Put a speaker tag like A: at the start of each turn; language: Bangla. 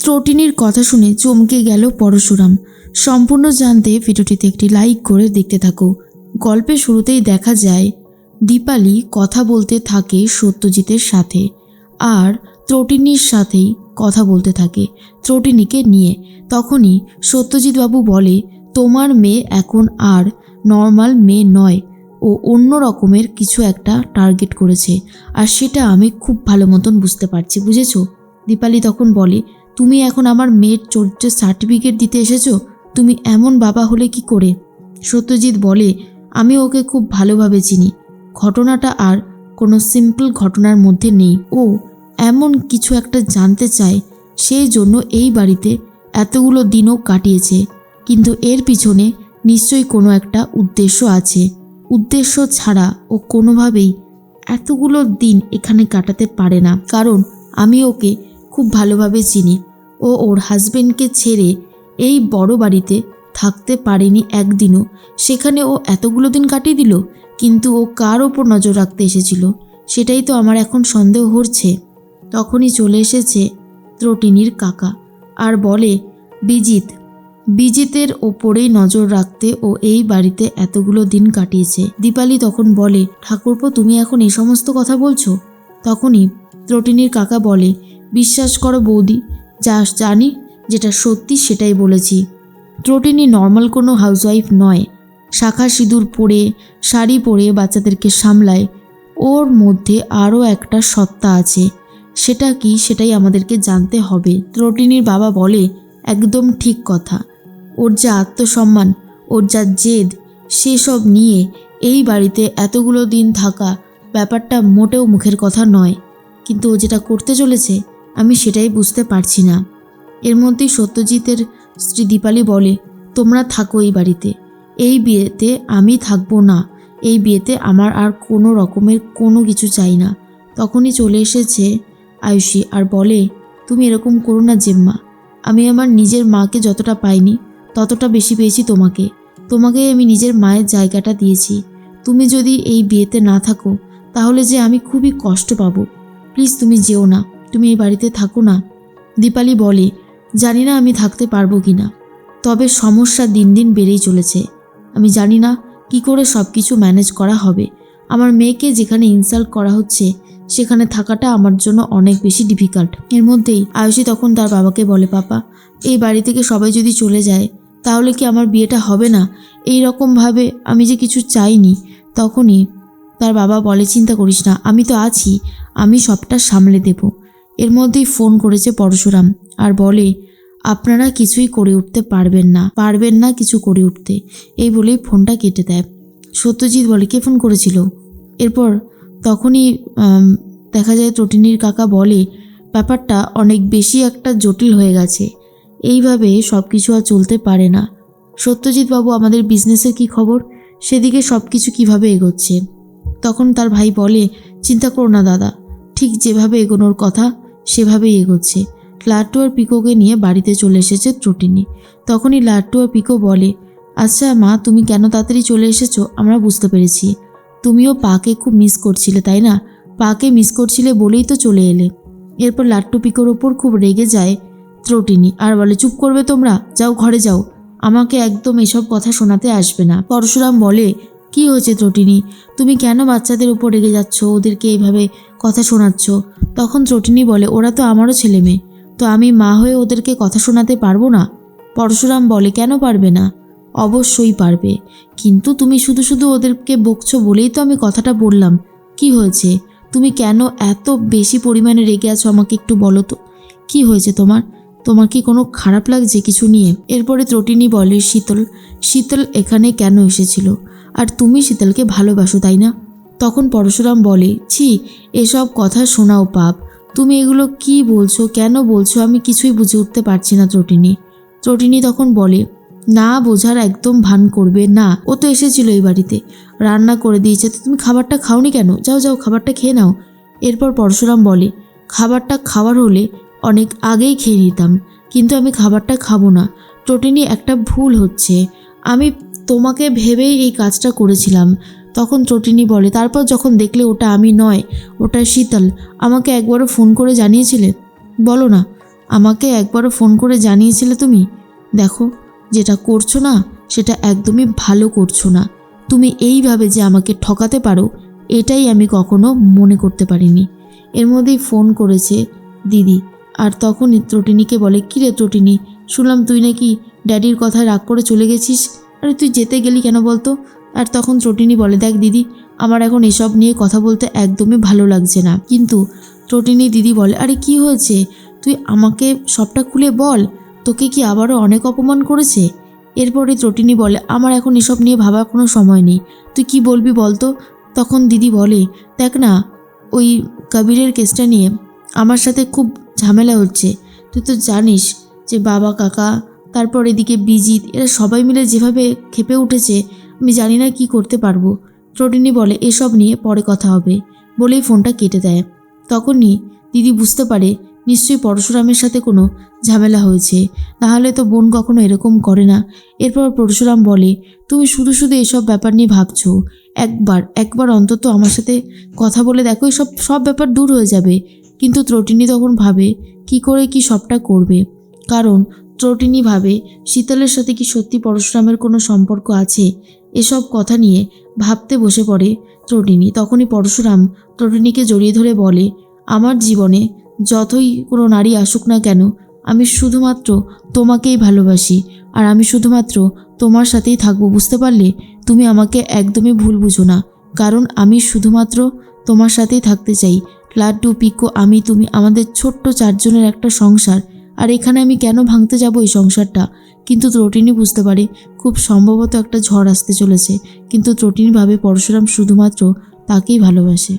A: ত্রটিনির কথা শুনে চমকে গেল পরশুরাম। সম্পূর্ণ জানতে ভিডিওটিতে একটি লাইক করে দেখতে থাকো। গল্পের শুরুতেই দেখা যায় দীপালি কথা বলতে থাকে সত্যজিতের সাথে, আর ত্রটিনির সাথেই কথা বলতে থাকে ত্রটিনিকে নিয়ে। তখনই সত্যজিৎ বাবু বলে, তোমার মেয়ে এখন আর নর্মাল মেয়ে নয়, ও অন্য রকমের কিছু একটা টার্গেট করেছে, আর সেটা আমি খুব ভালো মতন বুঝতে পারছি, বুঝেছো? দীপালি তখন বলে, তুমি এখন আমার মেয়ের চরিত্রের সার্টিফিকেট দিতে এসেছো? তুমি এমন বাবা হলে কি করে? সত্যজিৎ বলে, আমি ওকে খুব ভালোভাবে চিনি। ঘটনাটা আর কোনো সিম্পল ঘটনার মধ্যে নেই। ও এমন কিছু একটা জানতে চায়, সেই জন্য এই বাড়িতে এতগুলো দিনও কাটিয়েছে। কিন্তু এর পিছনে নিশ্চয়ই কোনো একটা উদ্দেশ্য আছে। উদ্দেশ্য ছাড়া ও কোনোভাবেই এতগুলো দিন এখানে কাটাতে পারে না, কারণ আমি ওকে খুব ভালোভাবে চিনি। ও ওর হাজবেন্ডকে ছেড়ে এই বড় বাড়িতে থাকতে পারেনি একদিনও, সেখানে ও এতগুলো দিন কাটিয়ে দিল। কিন্তু ও কার ওপর নজর রাখতে এসেছিল, সেটাই তো আমার এখন সন্দেহ হচ্ছে। তখনই চলে এসেছে ত্রটিনির কাকা আর বলে, বিজিতের ওপরেই নজর রাখতে ও এই বাড়িতে এতগুলো দিন কাটিয়েছে। দীপালি তখন বলে, ঠাকুরপো তুমি এখন এই সমস্ত কথা বলছো? তখনই ত্রটিনির কাকা বলে, বিশ্বাস করো বৌদি, যা জানি যেটা সত্যি সেটাই বলেছি। ত্রটিনি নর্মাল কোনো হাউসওয়াইফ নয়। শাখা সিঁদুর পরে, শাড়ি পরে বাচ্চাদেরকে সামলায়। ওর মধ্যে আরও একটা সত্তা আছে। সেটা কি, সেটাই আমাদেরকে জানতে হবে। ত্রটিনির বাবা বলে, একদম ঠিক কথা। ওর যা আত্মসম্মান, ওর যা জেদ, সেসব নিয়ে এই বাড়িতে এতগুলো দিন থাকা ব্যাপারটা মোটেও মুখের কথা নয়। কিন্তু ও যেটা করতে চলেছে আমি সেটাই বুঝতে পারছি না। এর মধ্যেই সত্যজিতের স্ত্রী দীপালি বলে, তোমরা থাকো এই বাড়িতে, এই বিয়েতে আমি থাকবো না। এই বিয়েতে আমার আর কোনো রকমের কোনো কিছু চাই না। তখনই চলে এসেছে আয়ুষী আর বলে, তুমি এরকম করো না জেম্মা। আমি আমার নিজের মাকে যতটা পাইনি ততটা বেশি পেয়েছি তোমাকে আমি নিজের মায়ের জায়গাটা দিয়েছি। তুমি যদি এই বিয়েতে না থাকো তাহলে যে আমি খুবই কষ্ট পাবো। প্লিজ তুমি যেও না, তুমি এই বাড়িতে থাকো না। দীপালি বলে, জানি না আমি থাকতে পারবো কি না, তবে সমস্যা দিন দিন বেড়েই চলেছে। আমি জানি না কি করে সব কিছু ম্যানেজ করা হবে। আমার মেয়েকে যেখানে ইনসাল্ট করা হচ্ছে সেখানে থাকাটা আমার জন্য অনেক বেশি ডিফিকাল্ট। এর মধ্যেই আয়ুষী তখন তার বাবাকে বলে, পাপা, এই বাড়ি থেকে সবাই যদি চলে যায় তাহলে কি আমার বিয়েটা হবে না? এই রকমভাবে আমি যে কিছু চাইনি। তখনই তার বাবা বলে, চিন্তা করিস না, আমি তো আছি, আমি সবটা সামলে দেব। এর মধ্যেই ফোন করেছে পরশুরাম আর বলে, আপনারা কিছুই করে উঠতে পারবেন না কিছু করে উঠতে। এই বলেই ফোনটা কেটে দেয়। সত্যজিৎ বলে, কে ফোন করেছিল? এরপর তখনই দেখা যায় ত্রটিনির কাকা বলে, ব্যাপারটা অনেক বেশি একটা জটিল হয়ে গেছে, এইভাবে সব কিছু আর চলতে পারে না। সত্যজিৎ বাবু, আমাদের বিজনেসের কি খবর? সেদিকে সব কিছু কীভাবে এগোচ্ছে? তখন তার ভাই বলে, চিন্তা করো না দাদা, ঠিক যেভাবে এগোনোর কথা সেভাবেই এগোচ্ছে। লাট্টু আর পিকোকে নিয়ে বাড়িতে চলে এসেছে ত্রটিনি। তখনই লাট্টু আর পিকো বলে, আচ্ছা মা, তুমি কেন তাড়াতাড়ি চলে এসেছো আমরা বুঝতে পেরেছি। তুমিও পাকে খুব মিস করছিলে, তাই না? পাকে মিস করছিলে বলেই তো চলে এলে। এরপর লাট্টু পিকোর ওপর খুব রেগে যায় ত্রটিনি আর বলে, চুপ করবে তোমরা, যাও ঘরে যাও, আমাকে একদম এসব কথা শোনাতে আসবে না। পরশুরাম বলে, কি হয়েছে ত্রটিনি, তুমি কেন বাচ্চাদের উপর রেগে যাচ্ছ, ওদেরকে এইভাবে কথা শোনাচ্ছ? তখন ত্রটিনি বলে, ওরা তো আমারও ছেলে মেয়ে, তো আমি মা হয়ে ওদেরকে কথা শোনাতে পারবো না? পরশুরাম বলে, কেন পারবে না? অবশ্যই পারবে, কিন্তু তুমি শুধু শুধু ওদেরকে বকছো বলেই তো আমি কথাটা বললাম। কি হয়েছে? তুমি কেন এত বেশি পরিমাণে রেগে আছো আমাকে একটু বলো তো, কি হয়েছে তোমার কি কোনো খারাপ লাগছে কিছু নিয়ে? এরপরে ত্রটিনি বলে, শীতল এখানে কেন এসেছিল? আর তুমি শীতলকে ভালোবাসো, তাই না? তখন পরশুরাম বলে, ছি, এসব কথা শোনাও পাপ। তুমি এগুলো কি বলছো, কেন বলছো, আমি কিছুই বুঝে উঠতে পারছি না। ত্রটিনি তখন বলে, না বোঝার একদম ভান করবে না, ও তো এসেছিল এই বাড়িতে, রান্না করে দিয়েছে, তো তুমি খাবারটা খাওনি কেন? যাও খাবারটা খেয়ে নাও। এরপর পরশুরাম বলে, খাবারটা খাওয়ার হলে অনেক আগেই খেয়ে নিতাম, কিন্তু আমি খাবারটা খাবো না। ত্রটিনি, একটা ভুল হচ্ছে, আমি তোমাকে ভেবেই এই কাজটা করেছিলাম। তখন ত্রটিনি বলে, তারপর যখন দেখলে ওটা আমি নয়, ওটা শীতল, আমাকে একবারও ফোন করে জানিয়েছিলে? বলো না, আমাকে একবারও ফোন করে জানিয়েছিলে তুমি? দেখো, যেটা করছো না সেটা একদমই ভালো করছো না। তুমি এইভাবে যে আমাকে ঠকাতে পারো এটাই আমি কখনো মনে করতে পারিনি। এর মধ্যেই ফোন করেছে দিদি, আর তখনই ত্রটিনিকে বলে, কিরে ত্রটিনি, শুনলাম তুই নাকি ড্যাডির কথায় রাগ করে চলে গেছিস। আরে তুই যেতে গেলি কেন বলতো? আর তখন ত্রটিনি বলে, দেখ দিদি, আমার এখন এসব নিয়ে কথা বলতে একদমই ভালো লাগছে না। কিন্তু ত্রটিনি দিদি বলে, আরে কি হয়েছে, তুই আমাকে সবটা খুলে বল, তোকে কি আবারও অনেক অপমান করেছে? এরপরে ত্রটিনি বলে, আমার এখন এসব নিয়ে ভাবার কোনো সময় নেই, তুই কি বলবি বলতো? তখন দিদি বলে, দেখ না, ওই কবিরের কেসটা নিয়ে আমার সাথে খুব ঝামেলা হচ্ছে। তুই তো জানিস যে বাবা, কাকা, তারপর এদিকে বিজিত, এরা সবাই মিলে যেভাবে ক্ষেপে উঠেছে, আমি জানি না কি করতে পারবো। ত্রটিনি বলে, এসব নিয়ে পরে কথা হবে, বলেই ফোনটা কেটে দেয়। তখনই দিদি বুঝতে পারে নিশ্চয়ই পরশুরামের সাথে কোনো ঝামেলা হয়েছে, নাহলে তো বোন কখনো এরকম করে না। এরপর পরশুরাম বলে, তুমি শুধু শুধু এসব ব্যাপার নিয়ে ভাবছো, একবার অন্তত আমার সাথে কথা বলে দেখো, সব ব্যাপার দূর হয়ে যাবে। কিন্তু ত্রটিনি তখন ভাবে কি করে কি সবটা করবে, কারণ ত্রটিনি ভাবে শীতলের সাথে কি সত্যি পরশুরামের কোনো সম্পর্ক আছে। এসব কথা নিয়ে ভাবতে বসে পড়ে ত্রটিনি। তখনই পরশুরাম ত্রটিনিকে জড়িয়ে ধরে বলে, আমার জীবনে যতই কোনো নারী আসুক না কেন, আমি শুধুমাত্র তোমাকেই ভালোবাসি, আর আমি শুধুমাত্র তোমার সাথেই থাকবো, বুঝতে পারলে? তুমি আমাকে একদমই ভুল বুঝো না, কারণ আমি শুধুমাত্র তোমার সাথেই থাকতে চাই। লাড্ডু, পিকো, আমি, তুমি, আমাদের ছোট্ট 4 জনের একটা সংসার, আর এখানে আমি কেন ভাঙতে যাব এই সংসারটা? কিন্তু ত্রটিনি বুঝতে পারে খুব সম্ভবত একটা ঝড় আসতে চলেছে, কিন্তু ত্রটিনি ভাবে পরশুরাম শুধুমাত্র তাকেই ভালোবাসে।